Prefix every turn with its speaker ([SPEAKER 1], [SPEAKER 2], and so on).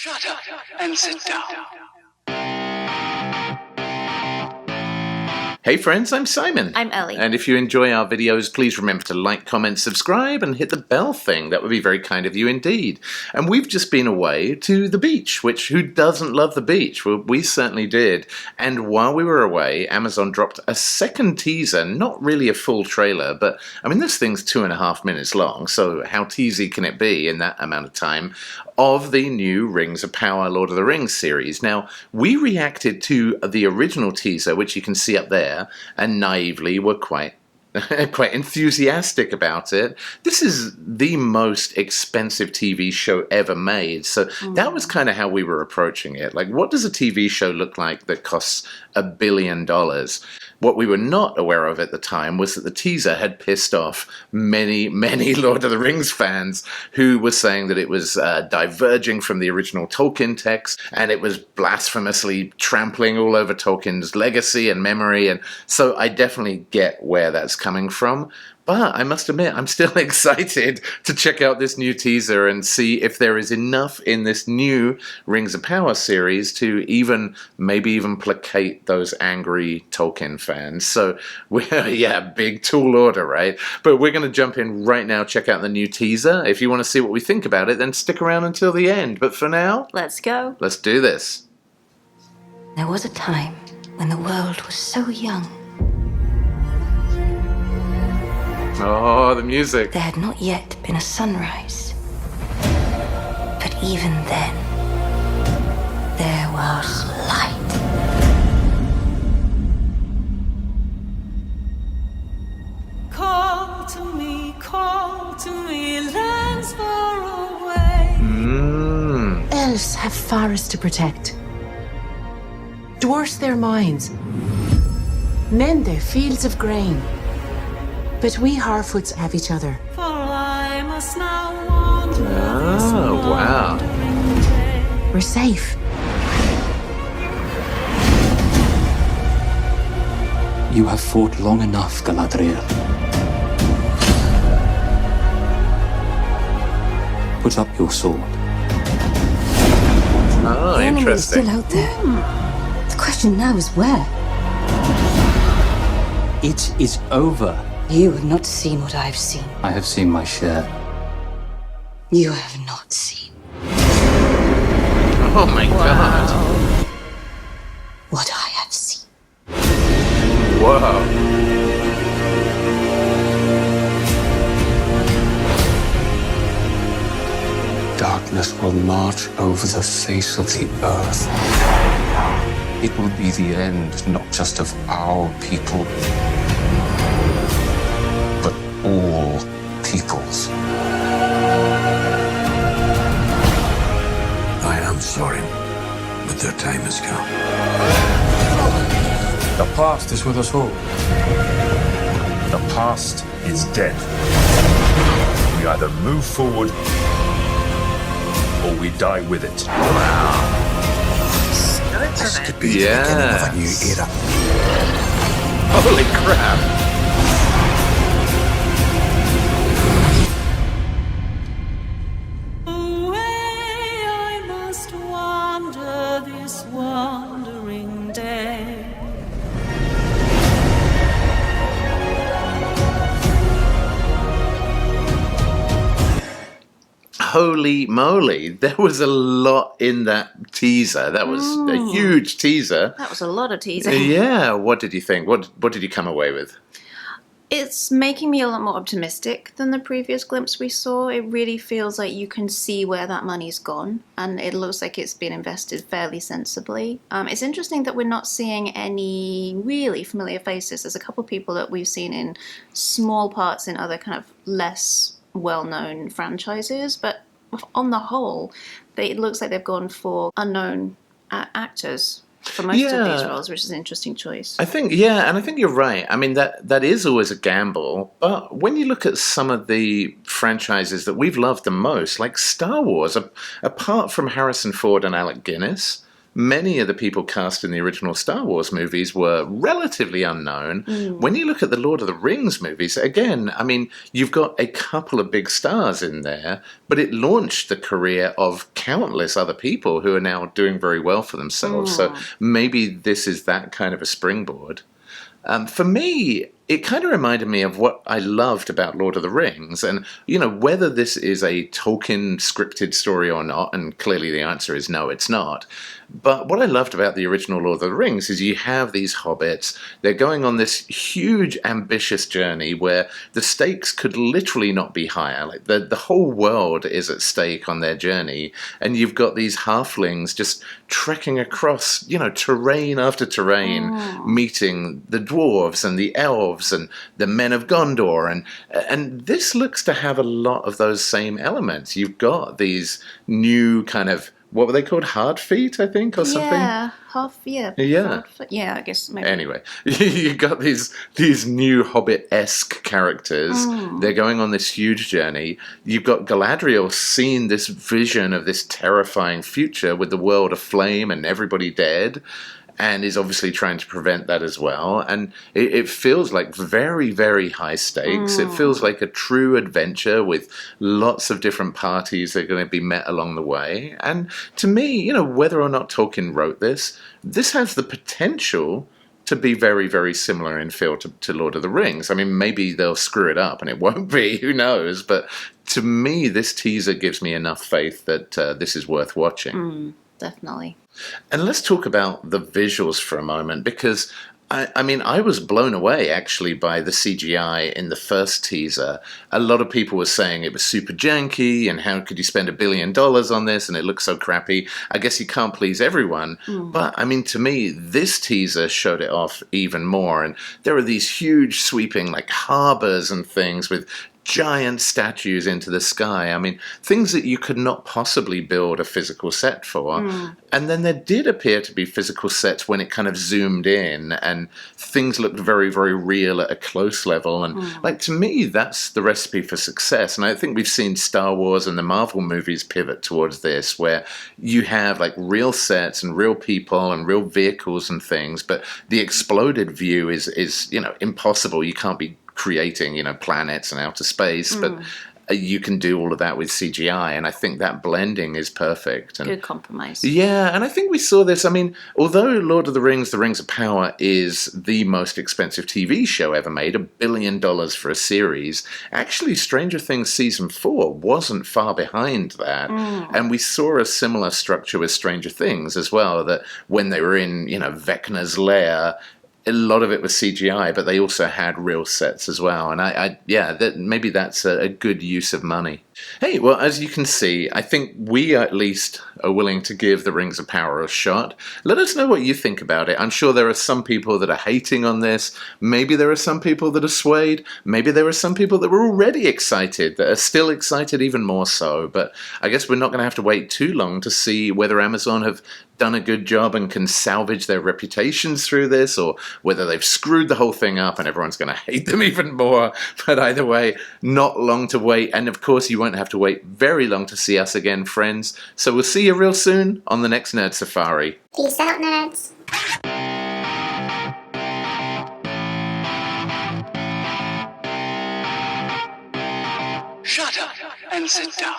[SPEAKER 1] Shut up and sit down.
[SPEAKER 2] Hey friends, I'm Simon.
[SPEAKER 3] I'm Ellie.
[SPEAKER 2] And if you enjoy our videos, please remember to like, comment, subscribe, and hit the bell thing. That would be very kind of you indeed. And we've just been away to the beach, which who doesn't love the beach? Well, we certainly did. And while we were away, Amazon dropped a second teaser, not really a full trailer, but I mean, this thing's 2.5 minutes long, so how teasy can it be in that amount of time, of the new Rings of Power Lord of the Rings series. Now, we reacted to the original teaser, which you can see up there, and naively were quite enthusiastic about it. This is the most expensive TV show ever made, so that was kind of how we were approaching it. Like, what does a TV show look like that costs $1 billion? What we were not aware of at the time was that the teaser had pissed off many Lord of the Rings fans who were saying that it was diverging from the original Tolkien text, and it was blasphemously trampling all over Tolkien's legacy and memory, and so I definitely get where that's coming from. But I must admit, I'm still excited to check out this new teaser and see if there is enough in this new Rings of Power series to maybe even placate those angry Tolkien fans. So, big tall order, right? But we're going to jump in right now, check out the new teaser. If you want to see what we think about it, then stick around until the end. But for now,
[SPEAKER 3] let's go.
[SPEAKER 2] Let's do this.
[SPEAKER 4] There was a time when the world was so young.
[SPEAKER 2] Oh, the music.
[SPEAKER 4] There had not yet been a sunrise. But even then, there was light.
[SPEAKER 5] Call to me, lands far away.
[SPEAKER 6] Elves have forests to protect. Dwarfs their mines. Men their fields of grain. But we Harfoots have each other.
[SPEAKER 5] For I must now wander
[SPEAKER 2] Oh, wow.
[SPEAKER 6] We're safe.
[SPEAKER 7] You have fought long enough, Galadriel. Put up your sword.
[SPEAKER 2] Oh,
[SPEAKER 4] The enemy is
[SPEAKER 2] interesting.
[SPEAKER 4] still out there. The question now is where?
[SPEAKER 7] It is over.
[SPEAKER 4] You have not seen what I've seen.
[SPEAKER 7] I have seen my share.
[SPEAKER 4] You have not seen
[SPEAKER 2] Oh my god.
[SPEAKER 4] what I have seen.
[SPEAKER 2] Whoa.
[SPEAKER 8] Darkness will march over the face of the earth. It will be the end, not just of our people, but all peoples.
[SPEAKER 1] I am sorry, but their time has come.
[SPEAKER 9] The past is with us all. The past is dead. We either move forward or we die with it.
[SPEAKER 1] This could be the beginning of a new era.
[SPEAKER 2] Holy crap.
[SPEAKER 5] away. I must wander this wandering day.
[SPEAKER 2] Holy moly, there was a lot in that teaser. That was a huge teaser.
[SPEAKER 3] That was a lot of teasing.
[SPEAKER 2] Yeah, what did you think? What did you come away with?
[SPEAKER 3] It's making me a lot more optimistic than the previous glimpse we saw. It really feels like you can see where that money's gone, and it looks like it's been invested fairly sensibly. It's interesting that we're not seeing any really familiar faces. There's a couple of people that we've seen in small parts in other kind of less well-known franchises, but on the whole, it looks like they've gone for unknown actors for most of these roles, which is an interesting choice.
[SPEAKER 2] I think, and I think you're right. I mean, that is always a gamble, but when you look at some of the franchises that we've loved the most, like Star Wars, apart from Harrison Ford and Alec Guinness, many of the people cast in the original Star Wars movies were relatively unknown. When you look at the Lord of the Rings movies, again, I mean, you've got a couple of big stars in there, but it launched the career of countless other people who are now doing very well for themselves. So maybe this is that kind of a springboard. For me, it kind of reminded me of what I loved about Lord of the Rings, and, you know, whether this is a Tolkien scripted story or not, and clearly the answer is no, it's not. But what I loved about the original Lord of the Rings is you have these hobbits, they're going on this huge, ambitious journey where the stakes could literally not be higher. Like the whole world is at stake on their journey, and you've got these halflings just trekking across, you know, terrain after terrain, meeting the dwarves and the elves and the men of Gondor, and this looks to have a lot of those same elements. You've got these new kind of, what were they called? Hard feet, I think, or something?
[SPEAKER 3] Yeah,
[SPEAKER 2] Yeah.
[SPEAKER 3] Yeah, I guess maybe.
[SPEAKER 2] Anyway, you got these new Hobbit-esque characters. They're going on this huge journey. You've got Galadriel seeing this vision of this terrifying future with the world aflame and everybody dead, and is obviously trying to prevent that as well. And it feels like very, very high stakes. It feels like a true adventure with lots of different parties that are going to be met along the way. And to me, you know, whether or not Tolkien wrote this has the potential to be very, very similar in feel to Lord of the Rings. I mean, maybe they'll screw it up and it won't be, who knows? But to me, this teaser gives me enough faith that this is worth watching.
[SPEAKER 3] Definitely.
[SPEAKER 2] And let's talk about the visuals for a moment, because I mean, I was blown away actually by the CGI in the first teaser. A lot of people were saying it was super janky and how could you spend $1 billion on this and it looks so crappy. I guess you can't please everyone. But I mean, to me, this teaser showed it off even more. And there are these huge sweeping like harbors and things with giant statues into the sky. I mean, things that you could not possibly build a physical set for. And then there did appear to be physical sets when it kind of zoomed in and things looked very, very real at a close level. And like, to me, that's the recipe for success. And I think we've seen Star Wars and the Marvel movies pivot towards this, where you have like real sets and real people and real vehicles and things, but the exploded view is, you know, impossible. You can't be creating, you know, planets and outer space, but you can do all of that with CGI, and I think that blending is perfect. And
[SPEAKER 3] good compromise.
[SPEAKER 2] Yeah, and I think we saw this. I mean, although Lord of the Rings, The Rings of Power is the most expensive TV show ever made, $1 billion for a series, actually Stranger Things Season 4 wasn't far behind that. And we saw a similar structure with Stranger Things as well, that when they were in, you know, Vecna's lair, a lot of it was CGI, but they also had real sets as well. And maybe that's a good use of money. Hey, well, as you can see, I think we at least are willing to give The Rings of Power a shot. Let us know what you think about it. I'm sure there are some people that are hating on this. Maybe there are some people that are swayed. Maybe there are some people that were already excited, that are still excited even more so. But I guess we're not going to have to wait too long to see whether Amazon have done a good job and can salvage their reputations through this, or whether they've screwed the whole thing up and everyone's going to hate them even more. But either way, not long to wait. And of course, you won't have to wait very long to see us again, friends. So we'll see you real soon on the next Nerd Safari.
[SPEAKER 10] Peace out, nerds.
[SPEAKER 1] Shut up and sit down.